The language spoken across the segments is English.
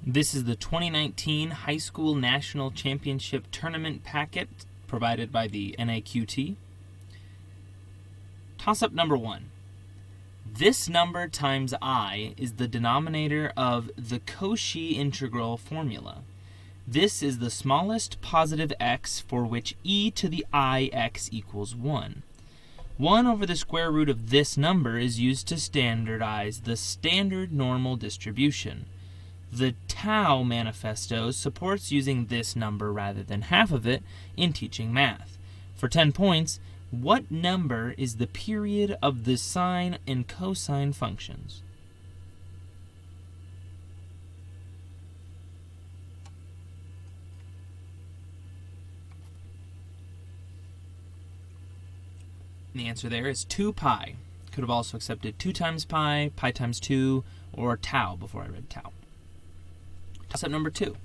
This is the 2019 High School National Championship Tournament packet provided by the NAQT. Toss-up number 1. This number times I is the denominator of the Cauchy integral formula. This is the smallest positive x for which e to the I x equals 1. 1 over the square root of this number is used to standardize the standard normal distribution. The Tau Manifesto supports using this number rather than half of it in teaching math. For 10 points, what number is the period of the sine and cosine functions? And the answer there is 2 pi. Could have also accepted 2 times pi, pi times 2, or tau before I read tau. Toss-up number 2.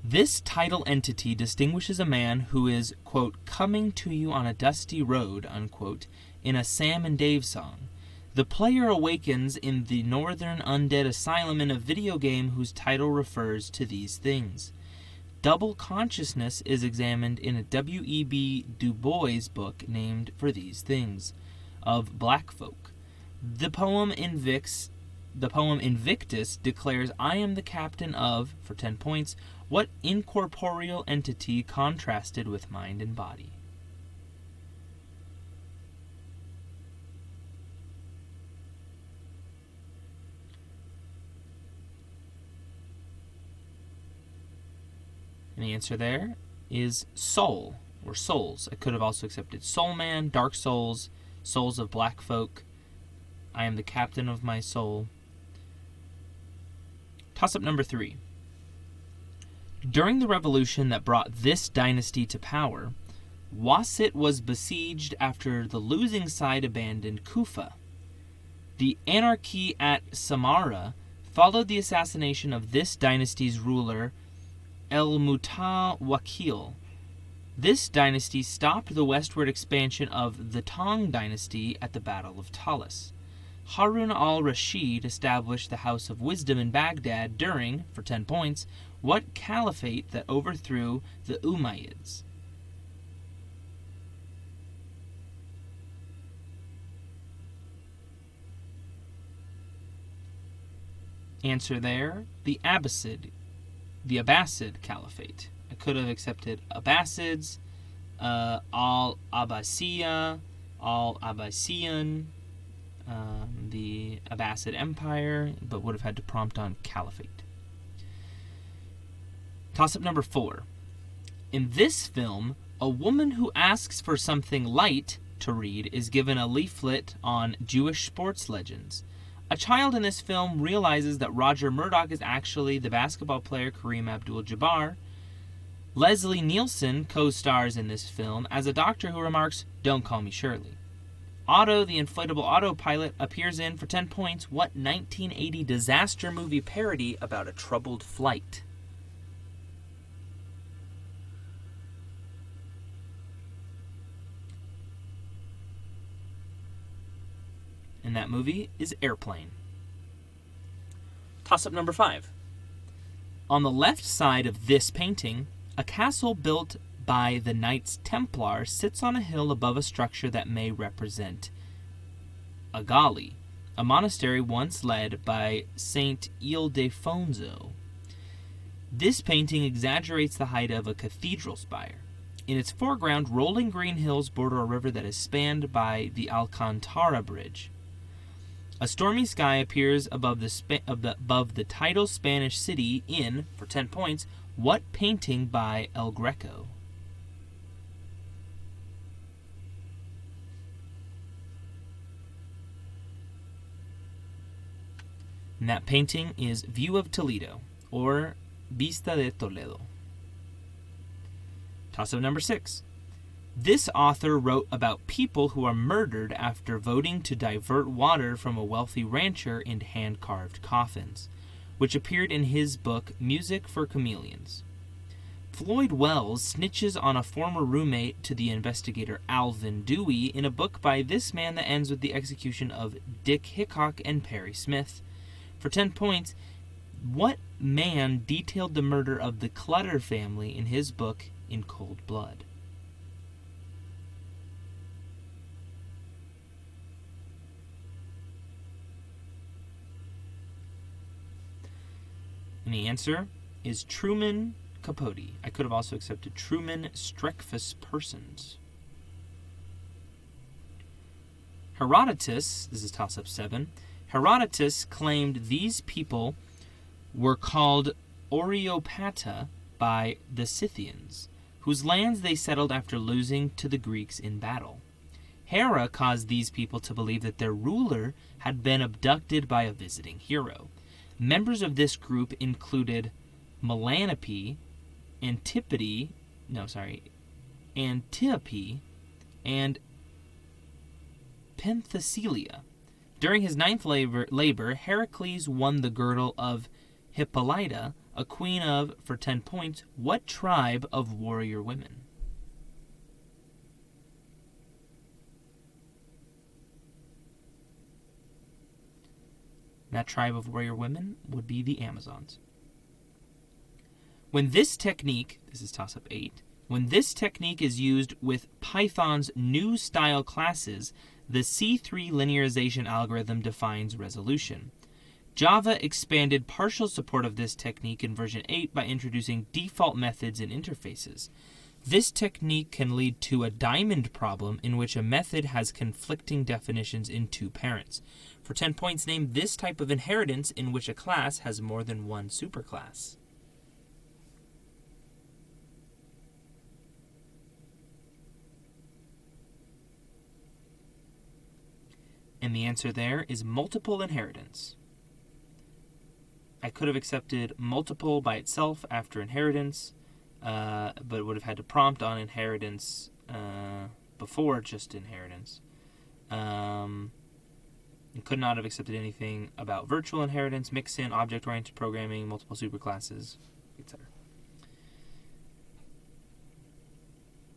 This tidal entity distinguishes a man who is, quote, coming to you on a dusty road, unquote, in a Sam and Dave song. The player awakens in the Northern Undead Asylum in a video game whose title refers to these things. Double consciousness is examined in a W.E.B. Du Bois book named for these things, of black folk. The poem Invictus declares, I am the captain of, for 10 points, what incorporeal entity contrasted with mind and body? And the answer there is soul, or souls. I could have also accepted Soul Man, Dark Souls, Souls of Black Folk. I am the captain of my soul. Toss-up number 3. During the revolution that brought this dynasty to power, Wasit was besieged after the losing side abandoned Kufa. The anarchy at Samarra followed the assassination of this dynasty's ruler, El-Mutawakil. This dynasty stopped the westward expansion of the Tang dynasty at the Battle of Talis. Harun al-Rashid established the House of Wisdom in Baghdad during, for 10 points, what caliphate that overthrew the Umayyads? Answer there, the Abbasid Caliphate. I could have accepted Abbasids, Al-Abbasiyya, Al-Abbasiyan, the Abbasid Empire, but would have had to prompt on Caliphate. Toss-up number 4. In this film, a woman who asks for something light to read is given a leaflet on Jewish sports legends. A child in this film realizes that Roger Murdoch is actually the basketball player Kareem Abdul-Jabbar. Leslie Nielsen co-stars in this film as a doctor who remarks, "Don't call me Shirley." Otto, the inflatable autopilot, appears in, for 10 points, what 1980 disaster movie parody about a troubled flight? And that movie is Airplane. Toss-up number 5. On the left side of this painting, a castle built by the Knights Templar sits on a hill above a structure that may represent Agali, a monastery once led by Saint Ildefonso. This painting exaggerates the height of a cathedral spire. In its foreground, rolling green hills border a river that is spanned by the Alcantara Bridge. A stormy sky appears above the tidal Spanish city in, for 10 points, what painting by El Greco? And that painting is View of Toledo, or Vista de Toledo. Toss-up number 6. This author wrote about people who are murdered after voting to divert water from a wealthy rancher into hand-carved coffins, which appeared in his book Music for Chameleons. Floyd Wells snitches on a former roommate to the investigator Alvin Dewey in a book by this man that ends with the execution of Dick Hickok and Perry Smith. For 10 points, What man detailed the murder of the Clutter family in his book In Cold Blood? And the answer is Truman Capote. I could have also accepted Truman Streckfus Persons. Herodotus, this is toss-up 7, Herodotus claimed these people were called Oreopata by the Scythians, whose lands they settled after losing to the Greeks in battle. Hera caused these people to believe that their ruler had been abducted by a visiting hero. Members of this group included Melanope, Antiope, and Penthesilea. During his 9th labor, Heracles won the girdle of Hippolyta, a queen of, for 10 points, what tribe of warrior women? That tribe of warrior women would be the Amazons. When this technique, this is toss-up 8, when this technique is used with Python's new style classes, the C3 linearization algorithm defines resolution. Java expanded partial support of this technique in version 8 by introducing default methods and interfaces. This technique can lead to a diamond problem in which a method has conflicting definitions in 2 parents. For 10 points, name this type of inheritance in which a class has more than one superclass. And the answer there is multiple inheritance. I could have accepted multiple by itself after inheritance, but would have had to prompt on inheritance before just inheritance. And could not have accepted anything about virtual inheritance, mix-in, object-oriented programming, multiple superclasses, etc.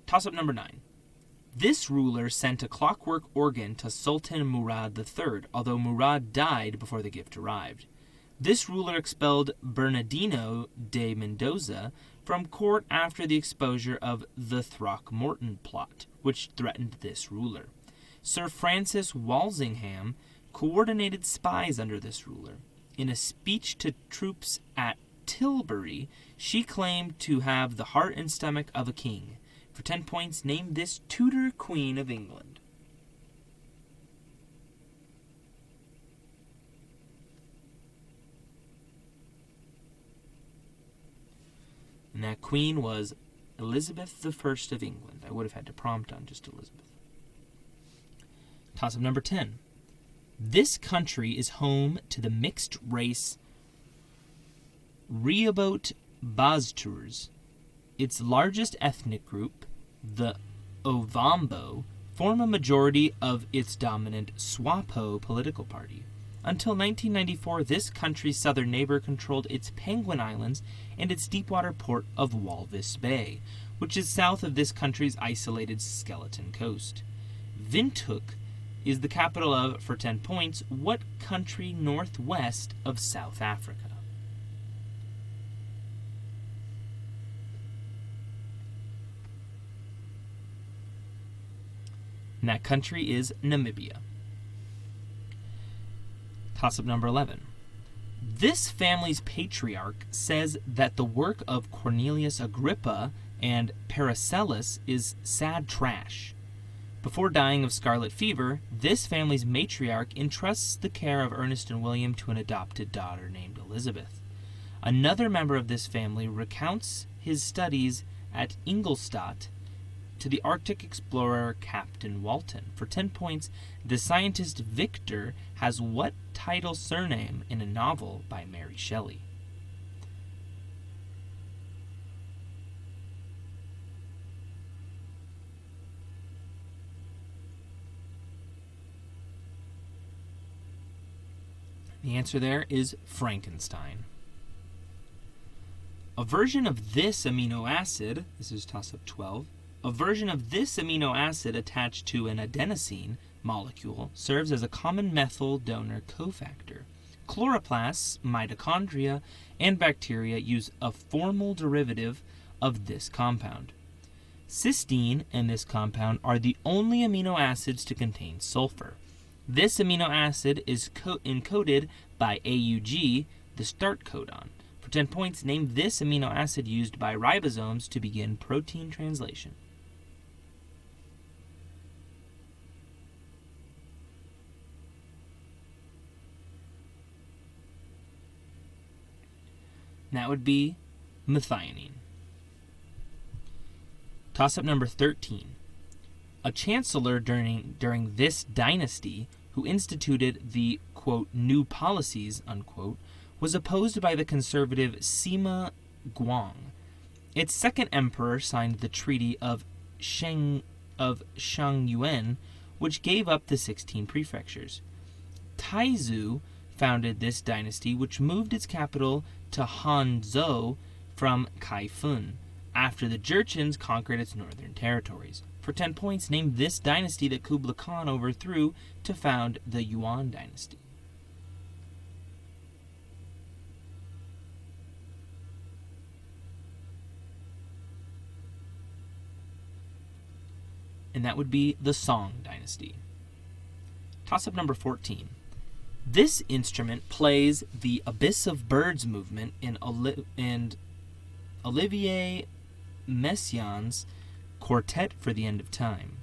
Toss-up number 9. This ruler sent a clockwork organ to Sultan Murad III, although Murad died before the gift arrived. This ruler expelled Bernardino de Mendoza from court after the exposure of the Throckmorton plot, which threatened this ruler. Sir Francis Walsingham coordinated spies under this ruler. In a speech to troops at Tilbury, she claimed to have the heart and stomach of a king. For 10 points, name this Tudor Queen of England. And that queen was Elizabeth I of England. I would have had to prompt on just Elizabeth. Toss-up number 10. This country is home to the mixed-race Rehoboth Bazturs. Its largest ethnic group, the Ovambo, form a majority of its dominant Swapo political party. Until 1994, this country's southern neighbor controlled its Penguin Islands and its deepwater port of Walvis Bay, which is south of this country's isolated skeleton coast. Windhoek is the capital of, for 10 points, what country northwest of South Africa? And that country is Namibia. Toss-up number 11. This family's patriarch says that the work of Cornelius Agrippa and Paracelsus is sad trash. Before dying of scarlet fever, this family's matriarch entrusts the care of Ernest and William to an adopted daughter named Elizabeth. Another member of this family recounts his studies at Ingolstadt to the Arctic explorer Captain Walton. For 10 points, the scientist Victor has what title surname in a novel by Mary Shelley? The answer there is Frankenstein. A version of this amino acid, this is toss-up 12, a version of this amino acid attached to an adenosine molecule serves as a common methyl donor cofactor. chloroplasts, mitochondria, and bacteria use a formal derivative of this compound. Cysteine and this compound are the only amino acids to contain sulfur. This amino acid is encoded by AUG, the start codon. For 10 points, name this amino acid used by ribosomes to begin protein translation. And that would be methionine. Toss-up number 13. A chancellor during this dynasty who instituted the, quote, new policies, unquote, was opposed by the conservative Sima Guang. Its second emperor signed the Treaty of Shangyuan, which gave up the 16 prefectures. Taizu founded this dynasty, which moved its capital to Hanzhou from Kaifun, after the Jurchens conquered its northern territories. For 10 points, name this dynasty that Kublai Khan overthrew to found the Yuan dynasty. And that would be the Song dynasty. Toss-up number 14. This instrument plays the Abyss of Birds movement in Olivier Messiaen's Quartet for the End of Time.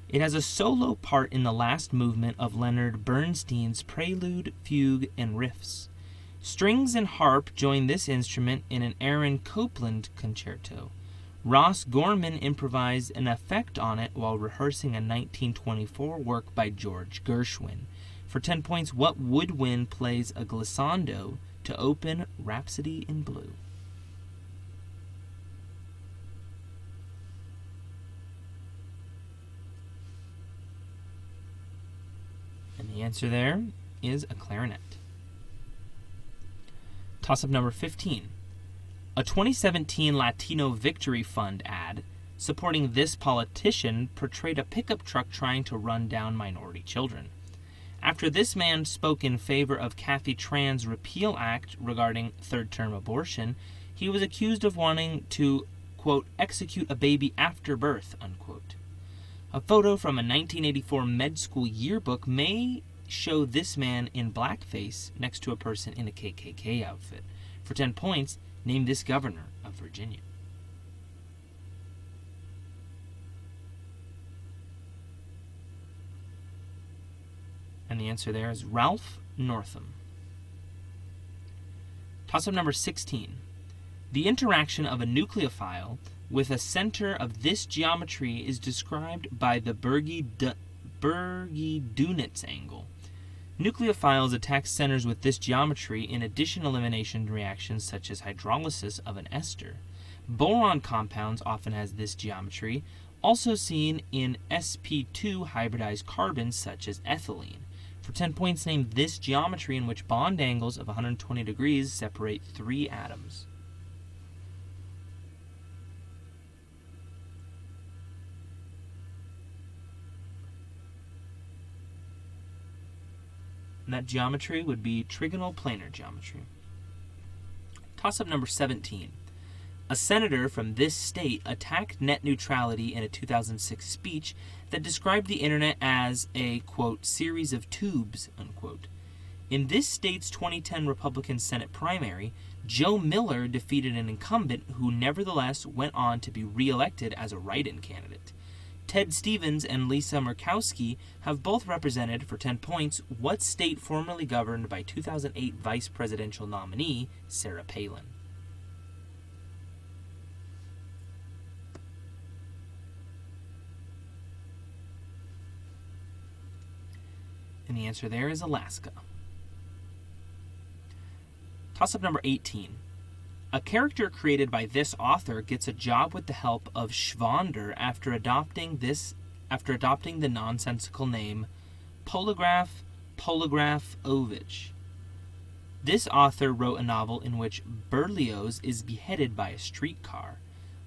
It has a solo part in the last movement of Leonard Bernstein's Prelude, Fugue, and Riffs. Strings and harp join this instrument in an Aaron Copland concerto. Ross Gorman improvised an effect on it while rehearsing a 1924 work by George Gershwin. For 10 points, what woodwind plays a glissando to open Rhapsody in Blue? And the answer there is a clarinet. Toss-up number 15. A 2017 Latino Victory Fund ad supporting this politician portrayed a pickup truck trying to run down minority children. After this man spoke in favor of Kathy Tran's repeal act regarding third-term abortion, he was accused of wanting to, quote, execute a baby after birth, unquote. A photo from a 1984 med school yearbook may show this man in blackface next to a person in a KKK outfit. For 10 points, name this governor of Virginia. And the answer there is Ralph Northam. Toss-up number 16. The interaction of a nucleophile with a center of this geometry is described by the Bürgi-Dunitz angle. Nucleophiles attack centers with this geometry in addition elimination reactions such as hydrolysis of an ester. Boron compounds often has this geometry, also seen in sp2 hybridized carbons such as ethylene. For 10 points, name this geometry in which bond angles of 120 degrees separate three atoms. And that geometry would be trigonal planar geometry. Toss-up number 17. A senator from this state attacked net neutrality in a 2006 speech that described the internet as a, quote, series of tubes, unquote. In this state's 2010 Republican Senate primary, Joe Miller defeated an incumbent who nevertheless went on to be re-elected as a write-in candidate. Ted Stevens and Lisa Murkowski have both represented, for 10 points, what state formerly governed by 2008 vice presidential nominee Sarah Palin? And the answer there is Alaska. Toss-up number 18. A character created by this author gets a job with the help of Schwander after adopting the nonsensical name Polygraph-Ovich. This author wrote a novel in which Berlioz is beheaded by a streetcar.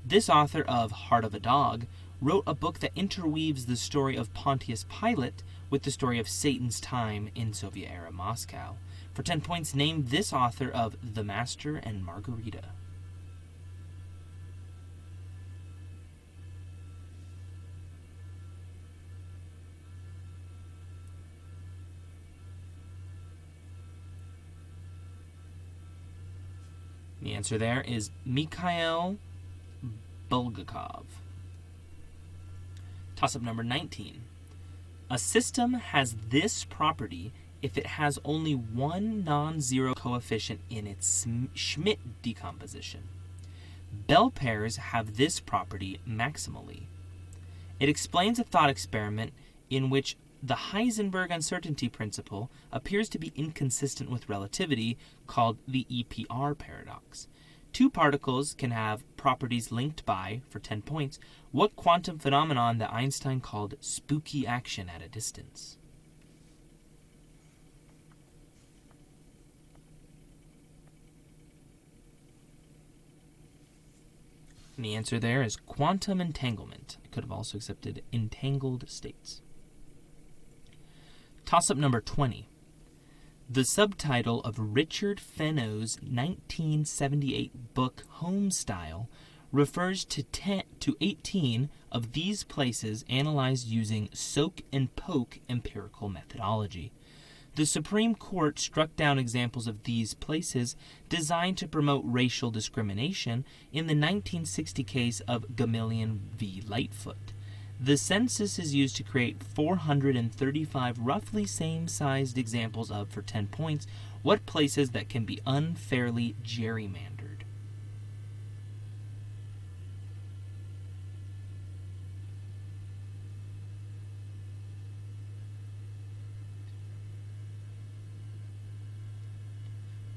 This author of Heart of a Dog wrote a book that interweaves the story of Pontius Pilate with the story of Satan's time in Soviet-era Moscow. For 10 points, name this author of The Master and Margarita. The answer there is Mikhail Bulgakov. Toss-up number 19. A system has this property if it has only one non-zero coefficient in its Schmidt decomposition. Bell pairs have this property maximally. It explains a thought experiment in which the Heisenberg uncertainty principle appears to be inconsistent with relativity, called the EPR paradox. Two particles can have properties linked by, for 10 points, what quantum phenomenon that Einstein called spooky action at a distance? And the answer there is quantum entanglement. I could have also accepted entangled states. Toss-up number 20. The subtitle of Richard Fenno's 1978 book Homestyle refers to 18 of these places analyzed using soak and poke empirical methodology. The Supreme Court struck down examples of these places designed to promote racial discrimination in the 1960 case of Gamillion v. Lightfoot. The census is used to create 435 roughly same-sized examples of, for 10 points, what places that can be unfairly gerrymandered.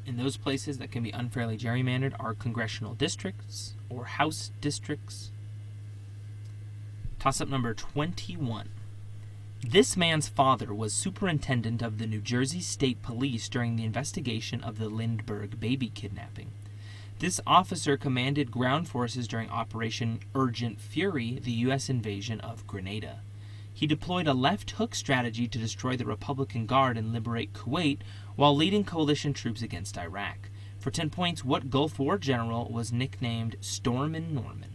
And those places that can be unfairly gerrymandered are congressional districts or House districts. Toss-up number 21. This man's father was superintendent of the New Jersey State Police during the investigation of the Lindbergh baby kidnapping. This officer commanded ground forces during Operation Urgent Fury, the U.S. invasion of Grenada. He deployed a left hook strategy to destroy the Republican Guard and liberate Kuwait while leading coalition troops against Iraq. For 10 points, what Gulf War general was nicknamed Stormin' Norman?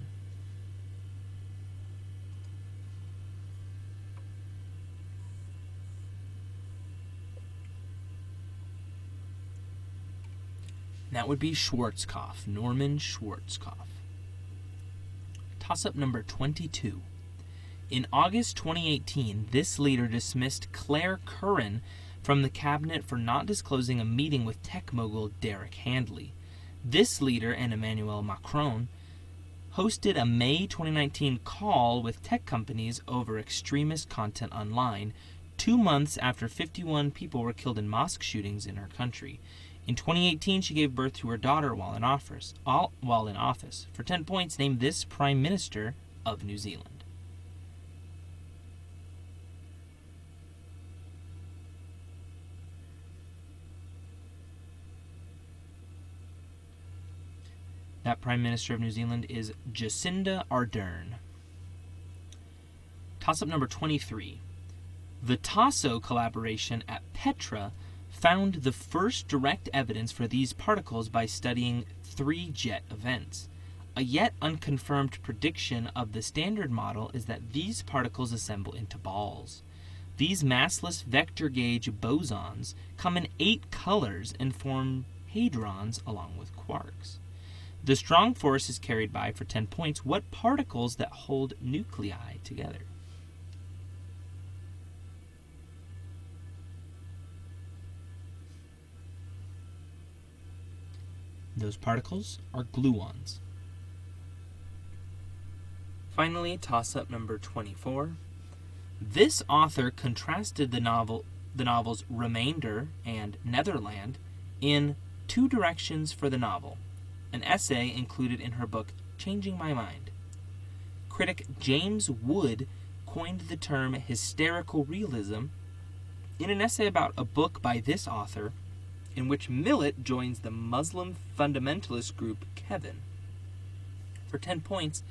That would be Schwarzkopf, Norman Schwarzkopf. Toss-up number 22. In August 2018, this leader dismissed Claire Curran from the cabinet for not disclosing a meeting with tech mogul Derek Handley. This leader and Emmanuel Macron hosted a May 2019 call with tech companies over extremist content online, 2 months after 51 people were killed in mosque shootings in her country. In 2018, she gave birth to her daughter while in office. For 10 points, name this Prime Minister of New Zealand. That Prime Minister of New Zealand is Jacinda Ardern. Toss-up number 23. The Tasso collaboration at Petra found the first direct evidence for these particles by studying 3-jet events. A yet unconfirmed prediction of the Standard Model is that these particles assemble into balls. These massless vector gauge bosons come in 8 colors and form hadrons along with quarks. The strong force is carried by, for 10 points, what particles that hold nuclei together? Those particles are gluons. Finally, toss-up number 24. This author contrasted the novel's Remainder and Netherland in 2 directions for the novel, an essay included in her book Changing My Mind. Critic James Wood coined the term hysterical realism in an essay about a book by this author in which Millet joins the Muslim fundamentalist group Kevin. For 10 points,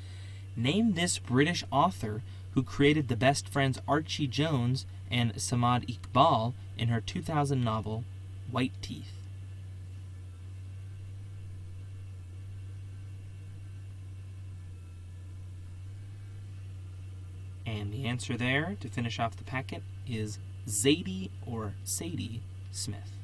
name this British author who created the best friends Archie Jones and Samad Iqbal in her 2000 novel white teeth? And the answer there, to finish off the packet, is Zadie or Sadie Smith.